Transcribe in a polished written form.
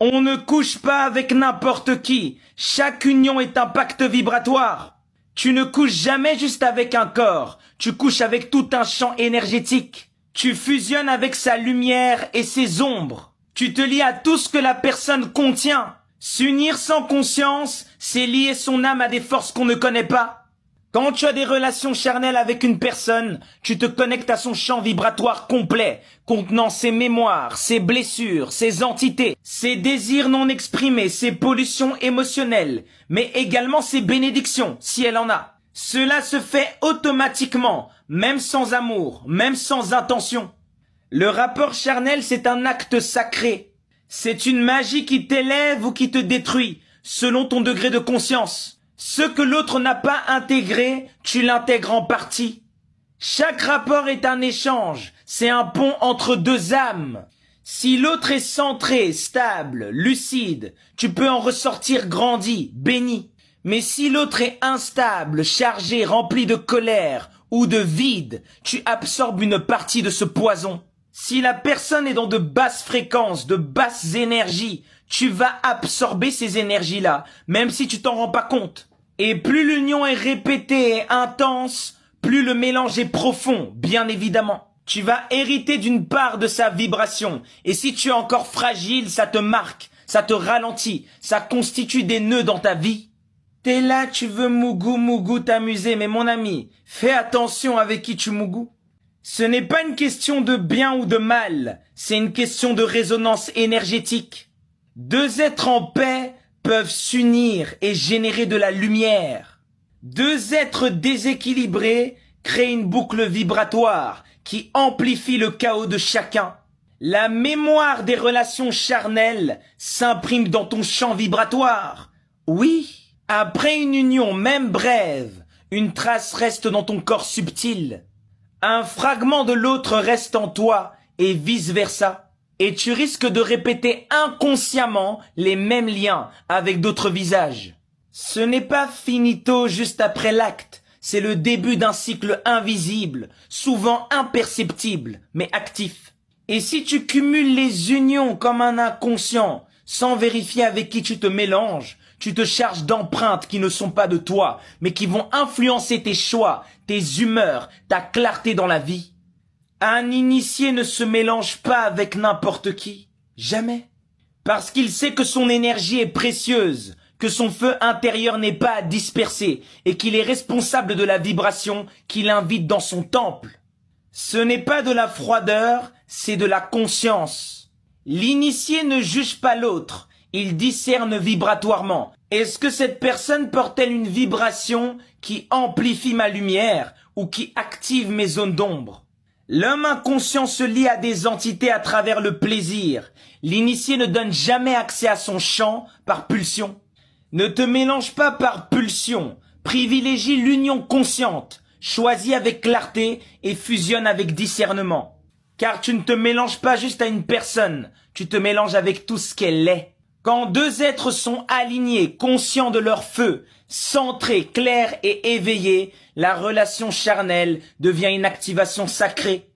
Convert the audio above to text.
On ne couche pas avec n'importe qui. Chaque union est un pacte vibratoire. Tu ne couches jamais juste avec un corps. Tu couches avec tout un champ énergétique. Tu fusionnes avec sa lumière et ses ombres. Tu te lies à tout ce que la personne contient. S'unir sans conscience, c'est lier son âme à des forces qu'on ne connaît pas. Quand tu as des relations charnelles avec une personne, tu te connectes à son champ vibratoire complet, contenant ses mémoires, ses blessures, ses entités, ses désirs non exprimés, ses pollutions émotionnelles, mais également ses bénédictions, si elle en a. Cela se fait automatiquement, même sans amour, même sans intention. Le rapport charnel, c'est un acte sacré. C'est une magie qui t'élève ou qui te détruit, selon ton degré de conscience. Ce que l'autre n'a pas intégré, tu l'intègres en partie. Chaque rapport est un échange, c'est un pont entre deux âmes. Si l'autre est centré, stable, lucide, tu peux en ressortir grandi, béni. Mais si l'autre est instable, chargé, rempli de colère ou de vide, tu absorbes une partie de ce poison. Si la personne est dans de basses fréquences, de basses énergies, tu vas absorber ces énergies-là, même si tu t'en rends pas compte. Et plus l'union est répétée et intense, plus le mélange est profond, bien évidemment. Tu vas hériter d'une part de sa vibration. Et si tu es encore fragile, ça te marque, ça te ralentit, ça constitue des nœuds dans ta vie. T'es là, tu veux mougou t'amuser, mais mon ami, fais attention avec qui tu mougou. Ce n'est pas une question de bien ou de mal, c'est une question de résonance énergétique. Deux êtres en paix peuvent s'unir et générer de la lumière. Deux êtres déséquilibrés créent une boucle vibratoire qui amplifie le chaos de chacun. La mémoire des relations charnelles s'imprime dans ton champ vibratoire. Oui, après une union, même brève, une trace reste dans ton corps subtil. Un fragment de l'autre reste en toi et vice-versa. Et tu risques de répéter inconsciemment les mêmes liens avec d'autres visages. Ce n'est pas finito juste après l'acte, c'est le début d'un cycle invisible, souvent imperceptible, mais actif. Et si tu cumules les unions comme un inconscient, sans vérifier avec qui tu te mélanges, tu te charges d'empreintes qui ne sont pas de toi, mais qui vont influencer tes choix, tes humeurs, ta clarté dans la vie. Un initié ne se mélange pas avec n'importe qui. Jamais. Parce qu'il sait que son énergie est précieuse, que son feu intérieur n'est pas à disperser et qu'il est responsable de la vibration qu'il invite dans son temple. Ce n'est pas de la froideur, c'est de la conscience. L'initié ne juge pas l'autre, il discerne vibratoirement. Est-ce que cette personne porte-t-elle une vibration qui amplifie ma lumière ou qui active mes zones d'ombre? L'homme inconscient se lie à des entités à travers le plaisir. L'initié ne donne jamais accès à son champ par pulsion. Ne te mélange pas par pulsion. Privilégie l'union consciente. Choisis avec clarté et fusionne avec discernement. Car tu ne te mélanges pas juste à une personne. Tu te mélanges avec tout ce qu'elle est. Quand deux êtres sont alignés, conscients de leur feu, centrés, clairs et éveillés, la relation charnelle devient une activation sacrée.